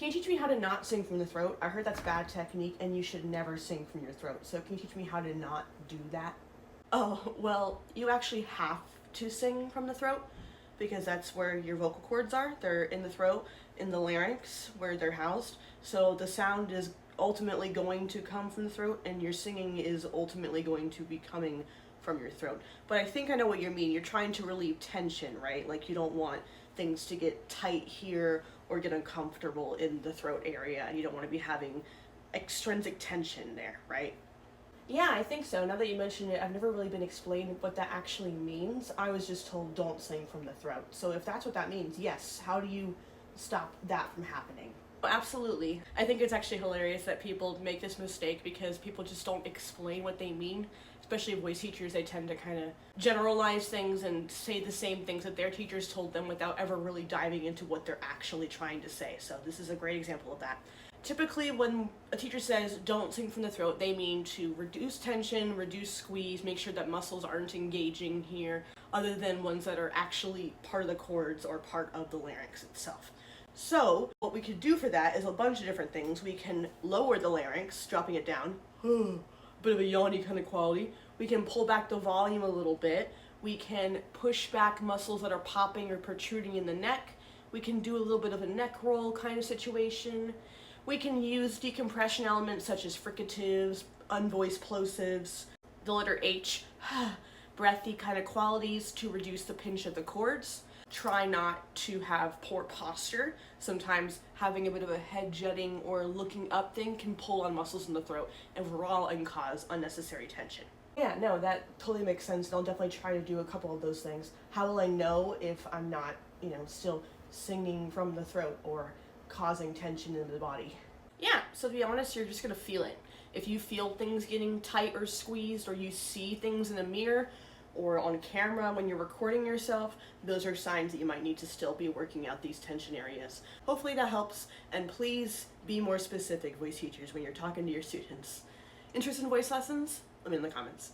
Can you teach me how to not sing from the throat? I heard that's bad technique and you should never sing from your throat. So can you teach me how to not do that? Oh, well, you actually have to sing from the throat because that's where your vocal cords are. They're in the throat, in the larynx, where they're housed. So the sound is ultimately going to come from the throat and your singing is ultimately going to be coming from your throat. But I think I know what you mean. You're trying to relieve tension, right? Like you don't want things to get tight here or get uncomfortable in the throat area, and you don't want to be having extrinsic tension there, right? Yeah, I think so. Now that you mention it, I've never really been explained what that actually means. I was just told don't sing from the throat. So if that's what that means, yes, how do you stop that from happening? Absolutely. I think it's actually hilarious that people make this mistake because people just don't explain what they mean. Especially voice teachers, they tend to kind of generalize things and say the same things that their teachers told them without ever really diving into what they're actually trying to say. So this is a great example of that. Typically when a teacher says don't sing from the throat, they mean to reduce tension, reduce squeeze, make sure that muscles aren't engaging here other than ones that are actually part of the cords or part of the larynx itself. So what we could do for that is a bunch of different things. We can lower the larynx, dropping it down, bit of a yawny kind of quality. We can pull back the volume a little bit. We can push back muscles that are popping or protruding in the neck. We can do a little bit of a neck roll kind of situation. We can use decompression elements such as fricatives, unvoiced plosives, the letter H, breathy kind of qualities to reduce the pinch of the cords. Try not to have poor posture. Sometimes having a bit of a head jutting or looking up thing can pull on muscles in the throat overall and cause unnecessary tension. Yeah, no, that totally makes sense. I'll definitely try to do a couple of those things. How will I know if I'm not, still singing from the throat or causing tension in the body? Yeah, so to be honest, you're just gonna feel it. If you feel things getting tight or squeezed, or you see things in a mirror or on camera when you're recording yourself, those are signs that you might need to still be working out these tension areas. Hopefully that helps, and please be more specific, voice teachers, when you're talking to your students. Interested in voice lessons? Let me know in the comments.